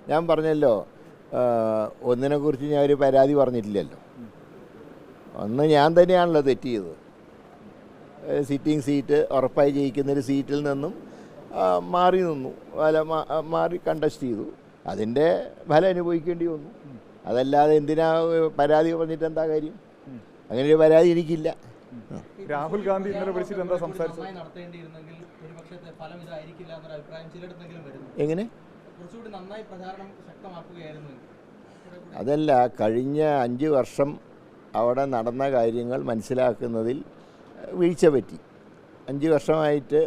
ഞാൻ പറഞ്ഞല്ലോ, ഒന്നിനെക്കുറിച്ച് ഞാൻ ഒരു പരാതി പറഞ്ഞിട്ടില്ലല്ലോ. ഒന്ന് ഞാൻ തന്നെയാണല്ലോ തെറ്റ് ചെയ്തത്. സിറ്റിംഗ് സീറ്റ് ഉറപ്പായി ജയിക്കുന്നൊരു സീറ്റിൽ നിന്നും മാറി നിന്നു, മാറി കണ്ടസ്റ്റ് ചെയ്തു. അതിൻ്റെ ഫലം അനുഭവിക്കേണ്ടി വന്നു. അതല്ലാതെ എന്തിനാ പരാതി പറഞ്ഞിട്ട് എന്താ കാര്യം? അങ്ങനെ ഒരു പരാതി എനിക്കില്ല. രാഹുൽ ഗാന്ധി ഇന്നലെ വിളിച്ചിട്ട് എന്താ സംസാരിച്ചത്? എങ്ങനെ? അതല്ല, കഴിഞ്ഞ 5 വർഷം അവിടെ നടന്ന കാര്യങ്ങൾ മനസ്സിലാക്കുന്നതിൽ വീഴ്ച പറ്റി. 5 വർഷമായിട്ട്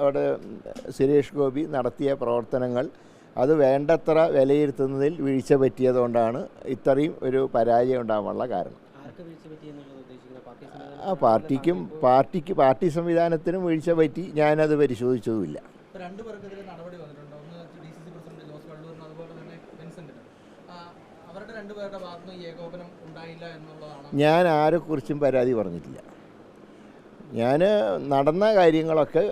അവിടെ സുരേഷ് ഗോപി നടത്തിയ പ്രവർത്തനങ്ങൾ അത് വേണ്ടത്ര വിലയിരുത്തുന്നതിൽ വീഴ്ച പറ്റിയതുകൊണ്ടാണ് ഇത്രയും ഒരു പരാജയം ഉണ്ടാകാനുള്ള കാരണം. പാർട്ടി സംവിധാനത്തിനും വീഴ്ച പറ്റി. ഞാനത് പരിശോധിച്ചതുമില്ല. ഞാൻ ആരെക്കുറിച്ചും പരാതി പറഞ്ഞിട്ടില്ല. ഞാൻ നടന്ന കാര്യങ്ങളൊക്കെ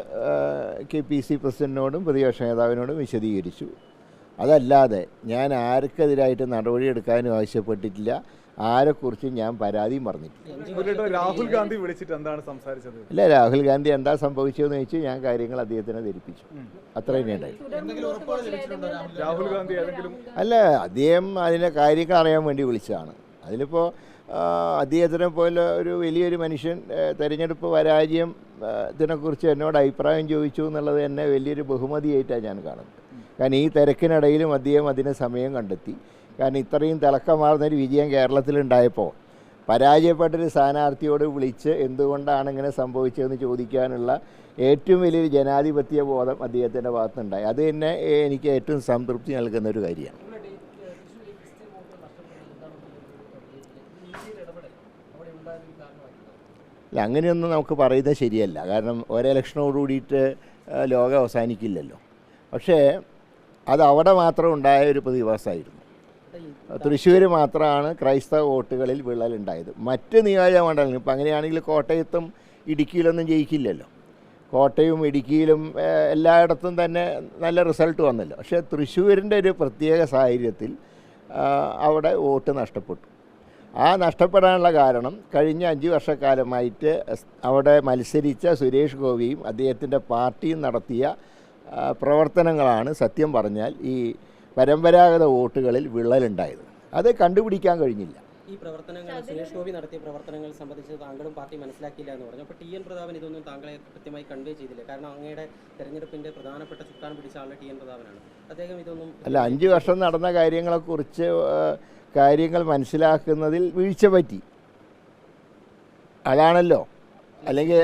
KPC പ്രസിഡന്റിനോടും പ്രതിപക്ഷ നേതാവിനോടും വിശദീകരിച്ചു. അതല്ലാതെ ഞാൻ ആർക്കെതിരായിട്ട് നടപടിയെടുക്കാനും ആവശ്യപ്പെട്ടിട്ടില്ല. ആരെക്കുറിച്ചും ഞാൻ പരാതിയും പറഞ്ഞിട്ടില്ല. രാഹുൽ ഗാന്ധി വിളിച്ചിട്ട് എന്താണ് സംസാരിച്ചത്? അല്ല, രാഹുൽ ഗാന്ധി എന്താ സംഭവിച്ചതെന്ന് ചോദിച്ചു. ഞാൻ കാര്യങ്ങൾ അദ്ദേഹത്തിനെ ധരിപ്പിച്ചു. അത്ര തന്നെയുണ്ടായി. രാഹുൽ ഗാന്ധി അല്ല, അദ്ദേഹം അതിൻ്റെ കാര്യങ്ങൾ അറിയാൻ വേണ്ടി വിളിച്ചതാണ്. അതിലിപ്പോൾ അദ്ദേഹത്തിനെ പോലെ ഒരു വലിയൊരു മനുഷ്യൻ തെരഞ്ഞെടുപ്പ് പരാജയം ഇതിനെക്കുറിച്ച് എന്നോട് അഭിപ്രായം ചോദിച്ചു എന്നുള്ളത് തന്നെ വലിയൊരു ബഹുമതിയായിട്ടാണ് ഞാൻ കാണുന്നത്. കാരണം ഈ തിരക്കിനിടയിലും അദ്ദേഹം അതിന് സമയം കണ്ടെത്തി. കാരണം ഇത്രയും തിളക്കമാർന്നൊരു വിജയം കേരളത്തിലുണ്ടായപ്പോൾ പരാജയപ്പെട്ടൊരു സ്ഥാനാർത്ഥിയോട് വിളിച്ച് എന്തുകൊണ്ടാണ് ഇങ്ങനെ സംഭവിച്ചതെന്ന് ചോദിക്കാനുള്ള ഏറ്റവും വലിയൊരു ജനാധിപത്യ ബോധം അദ്ദേഹത്തിൻ്റെ ഭാഗത്തുനിന്നുണ്ടായി. അത് തന്നെ എനിക്ക് ഏറ്റവും സംതൃപ്തി നൽകുന്ന ഒരു കാര്യമാണ്. അല്ല, അങ്ങനെയൊന്നും നമുക്ക് പറയുന്നത് ശരിയല്ല. കാരണം ഒരെലക്ഷനോട് കൂടിയിട്ട് ലോകം അവസാനിക്കില്ലല്ലോ. പക്ഷേ അത് അവിടെ മാത്രം ഉണ്ടായ ഒരു പ്രതിഭാസമായിരുന്നു. തൃശ്ശൂർ മാത്രമാണ് ക്രൈസ്തവ വോട്ടുകളിൽ വിള്ളലുണ്ടായത്. മറ്റ് നിയോജക മണ്ഡലങ്ങൾ ഇപ്പം അങ്ങനെയാണെങ്കിൽ കോട്ടയത്തും ഇടുക്കിയിലൊന്നും ജയിക്കില്ലല്ലോ. കോട്ടയം ഇടുക്കിയിലും എല്ലായിടത്തും തന്നെ നല്ല റിസൾട്ട് വന്നല്ലോ. പക്ഷേ തൃശ്ശൂരിൻ്റെ ഒരു പ്രത്യേക സാഹചര്യത്തിൽ അവിടെ വോട്ട് നഷ്ടപ്പെട്ടു. ആ നഷ്ടപ്പെടാനുള്ള കാരണം കഴിഞ്ഞ 5 വർഷക്കാലമായിട്ട് അവിടെ മത്സരിച്ച സുരേഷ് ഗോപിയും അദ്ദേഹത്തിൻ്റെ പാർട്ടിയും നടത്തിയ പ്രവർത്തനങ്ങളാണ് സത്യം പറഞ്ഞാൽ ഈ പരമ്പരാഗത വോട്ടുകളിൽ വിള്ളലുണ്ടായത്. അത് കണ്ടുപിടിക്കാൻ കഴിഞ്ഞില്ല. ഈ പ്രവർത്തനങ്ങൾ സുരേഷ് ഗോപി നടത്തിയ പ്രവർത്തനങ്ങൾ സംബന്ധിച്ച് താങ്കളും പാർട്ടി മനസ്സിലാക്കിയില്ല എന്ന് പറഞ്ഞു. അപ്പോൾ TN പ്രതാപൻ ഇതൊന്നും താങ്കളെ കൃത്യമായി കൺവേ ചെയ്തില്ല. കാരണം അങ്ങയുടെ തെരഞ്ഞെടുപ്പിൻ്റെ പ്രധാനപ്പെട്ട ചുക്കാൻ പിടിച്ച ആൾ TN പ്രതാപനാണ്. അദ്ദേഹം ഇതൊന്നും അല്ല, 5 വർഷം നടന്ന കാര്യങ്ങളെക്കുറിച്ച് കാര്യങ്ങൾ മനസ്സിലാക്കുന്നതിൽ വീഴ്ച പറ്റി. അതാണല്ലോ. അല്ലെങ്കിൽ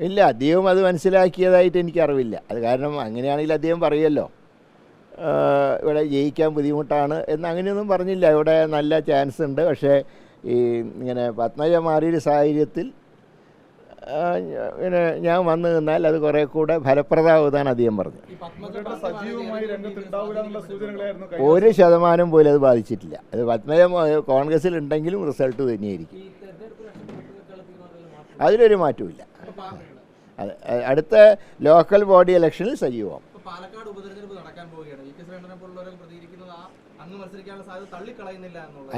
ഇല്ല, അദ്ദേഹം അത് മനസ്സിലാക്കിയതായിട്ട് എനിക്കറിവില്ല. അത് കാരണം അങ്ങനെയാണെങ്കിൽ അദ്ദേഹം പറയുമല്ലോ ഇവിടെ ജയിക്കാൻ ബുദ്ധിമുട്ടാണ് എന്ന്. അങ്ങനെയൊന്നും പറഞ്ഞില്ല. ഇവിടെ നല്ല ചാൻസ് ഉണ്ട്. പക്ഷേ ഈ ഇങ്ങനെ പത്മജ മാറിയൊരു സാഹചര്യത്തിൽ ഇങ്ങനെ ഞാൻ വന്നു നിന്നാൽ അത് കുറേ കൂടെ ഫലപ്രദമാകുന്നതാണ് അദ്ദേഹം പറഞ്ഞത്. 1% പോലും അത് ബാധിച്ചിട്ടില്ല. അത് പത്മജ കോൺഗ്രസിൽ ഉണ്ടെങ്കിലും റിസൾട്ട് തന്നെയായിരിക്കും. അതിലൊരു മാറ്റമില്ല. അതെ, അടുത്ത ലോക്കൽ ബോഡി ഇലക്ഷനിൽ സജീവം. പാലക്കാട് ഉപതെരഞ്ഞെടുപ്പ് നടക്കാൻ പോവുകയാണ്.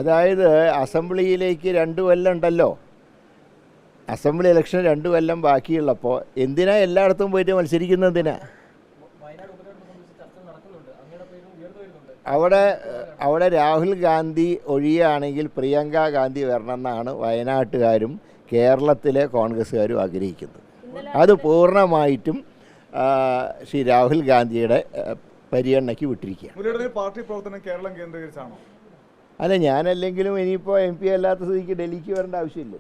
അതായത് അസംബ്ലിയിലേക്ക് 2 കൊല്ലം ഉണ്ടല്ലോ. അസംബ്ലി ഇലക്ഷൻ 2 കൊല്ലം ബാക്കിയുള്ളപ്പോൾ എന്തിനാ എല്ലായിടത്തും പോയിട്ട് മത്സരിക്കുന്നതിനാ? അവിടെ രാഹുൽ ഗാന്ധി ഒഴിയുകയാണെങ്കിൽ പ്രിയങ്ക ഗാന്ധി വരണമെന്നാണ് വയനാട്ടുകാരും കേരളത്തിലെ കോൺഗ്രസ്സുകാരും ആഗ്രഹിക്കുന്നത്. അത് പൂർണ്ണമായിട്ടും ശ്രീ രാഹുൽ ഗാന്ധിയുടെ പരിഗണനയ്ക്ക് വിട്ടിരിക്കുകയാണ്. പാർട്ടി പ്രവർത്തനം കേരളം കേന്ദ്രീകരിച്ചാണോ? അല്ല, ഞാനല്ലെങ്കിലും ഇനിയിപ്പോൾ MP അല്ലാത്ത സ്ഥിതിക്ക് ഡൽഹിക്ക് വരേണ്ട ആവശ്യമില്ല.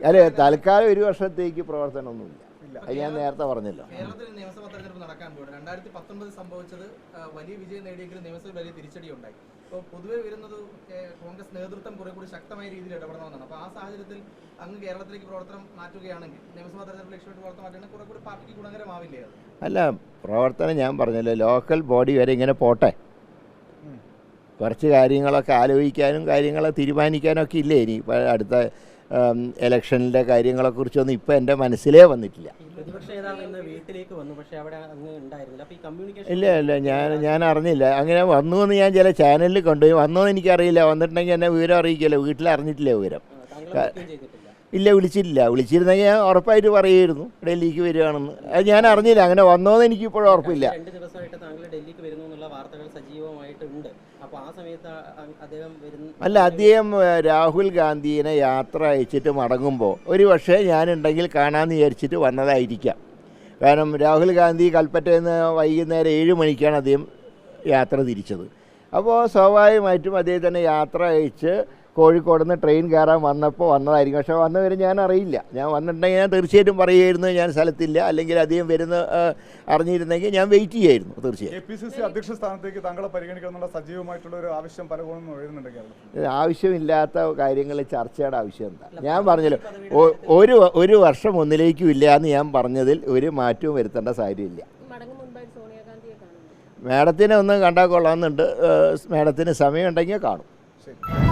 അല്ലെ, തൽക്കാലം 1 വർഷത്തേക്ക് പ്രവർത്തനമൊന്നുമില്ല. അത് ഞാൻ നേരത്തെ പറഞ്ഞല്ലോ. കേരളത്തിൽ നിയമസഭാ തെരഞ്ഞെടുപ്പ് നടക്കാൻ പോകുന്നത് 2019 സംഭവിച്ചത് വലിയ വിജയം നേടിയെങ്കിലും നിയമസഭയിൽ വലിയ തിരിച്ചടി ഉണ്ടായി. അപ്പോൾ പൊതുവെ വരുന്നത് കോൺഗ്രസ് നേതൃത്വം കുറെ കൂടി ശക്തമായ രീതിയിൽ ഇടപെടണമെന്നാണ്. അപ്പോൾ ആ സാഹചര്യത്തിൽ അങ്ങ് കേരളത്തിലേക്ക് പ്രവർത്തനം മാറ്റുകയാണെങ്കിൽ നിയമസഭാ തെരഞ്ഞെടുപ്പ് ലക്ഷ്യമിട്ട് പ്രവർത്തനം മാറ്റുകയാണെങ്കിൽ കുറെ കൂടി പാർട്ടിക്ക് ഗുണകരമാവില്ലേ? അല്ല, പ്രവർത്തനം ഞാൻ പറഞ്ഞല്ലോ, ലോക്കൽ ബോഡി വരെ ഇങ്ങനെ പോട്ടെ. കുറച്ച് കാര്യങ്ങളൊക്കെ ആലോചിക്കാനും കാര്യങ്ങൾ തീരുമാനിക്കാനൊക്കെ ഇല്ലേ ഇനി അടുത്ത ഇലക്ഷനിലെ കാര്യങ്ങളെക്കുറിച്ചൊന്നും ഇപ്പോൾ എൻ്റെ മനസ്സിലേ വന്നിട്ടില്ല. പ്രതിപക്ഷ നേതാവ് ഇന്ന് വീട്ടിലേക്ക് വന്നു, പക്ഷേ അവിടെ അങ്ങ് ഉണ്ടായിരുന്നില്ല. അപ്പോൾ ഈ കമ്മ്യൂണിക്കേഷൻ ഇല്ല ഞാൻ അറിഞ്ഞില്ല. അങ്ങനെ വന്നു എന്ന് ഞാൻ ചില ചാനലിൽ കണ്ടു. വന്നോന്ന് എനിക്കറിയില്ല. വന്നിട്ടുണ്ടെങ്കിൽ എന്നെ വിവരം അറിയിക്കില്ല. വീട്ടിൽ അറിഞ്ഞിട്ടില്ല വിവരം. താങ്കൾ ബുക്കിംഗ് ചെയ്തിട്ടില്ല? ഇല്ല, വിളിച്ചിരുന്നെങ്കിൽ ഞാൻ ഉറപ്പായിട്ട് പറയുമായിരുന്നു ഡൽഹിക്ക് വരികയാണെന്ന്. അത് ഞാൻ അറിഞ്ഞില്ല. അങ്ങനെ വന്നോന്ന് എനിക്കിപ്പോഴും ഉറപ്പില്ല. 2 ദിവസമായിട്ട് താങ്കൾ ഡൽഹിക്ക് വരുന്നു എന്നുള്ള വാർത്തകൾ സജീവമായിട്ടുണ്ട്. അപ്പോൾ ആ സമയത്ത് അദ്ദേഹം അല്ല, അദ്ദേഹം രാഹുൽ ഗാന്ധിയെ യാത്ര അയച്ചിട്ട് മടങ്ങുമ്പോൾ ഒരു പക്ഷേ ഞാനുണ്ടെങ്കിൽ കാണാമെന്ന് വിചാരിച്ചിട്ട് വന്നതായിരിക്കാം. കാരണം രാഹുൽ ഗാന്ധി കൽപ്പറ്റയിൽ നിന്ന് വൈകുന്നേരം 7 മണിക്കാണ് അദ്ദേഹം യാത്ര തിരിച്ചത്. അപ്പോൾ സ്വാഭാവികമായിട്ടും അദ്ദേഹം തന്നെ യാത്ര അയച്ച് കോഴിക്കോട് നിന്ന് ട്രെയിൻ കയറാൻ വന്നതായിരിക്കും. പക്ഷേ വന്നവരെ ഞാൻ അറിയില്ല. ഞാൻ വന്നിട്ടുണ്ടെങ്കിൽ ഞാൻ തീർച്ചയായിട്ടും പറയുമായിരുന്നു ഞാൻ സ്ഥലത്തില്ല, അല്ലെങ്കിൽ അദ്ദേഹം വരുന്ന അറിഞ്ഞിരുന്നെങ്കിൽ ഞാൻ വെയിറ്റ് ചെയ്യായിരുന്നു തീർച്ചയായും. APCC അധ്യക്ഷ സ്ഥാനത്തേക്ക് താങ്കളെ പരിഗണിക്കണമെന്നുള്ള സജീവമായിട്ടുള്ള ഒരു ആവശ്യം പലപ്പോഴും വരുന്നുണ്ട് കേരളത്തിൽ. ആവശ്യമില്ലാത്ത കാര്യങ്ങൾ ചർച്ചയുടെ ആവശ്യം എന്താ? ഞാൻ പറഞ്ഞല്ലോ, ഒരു വർഷം ഒന്നിലേക്കും ഇല്ല എന്ന് ഞാൻ പറഞ്ഞതിൽ ഒരു മാറ്റവും വരുത്തേണ്ട സാഹചര്യമില്ല. സോണിയാഗാന്ധിയെ കാണുന്നു. മാഡത്തിനെ ഒന്ന് കണ്ടാൽ കൊള്ളാമെന്നുണ്ട്. മാഡത്തിന് സമയമുണ്ടെങ്കിൽ കാണും. ശരി.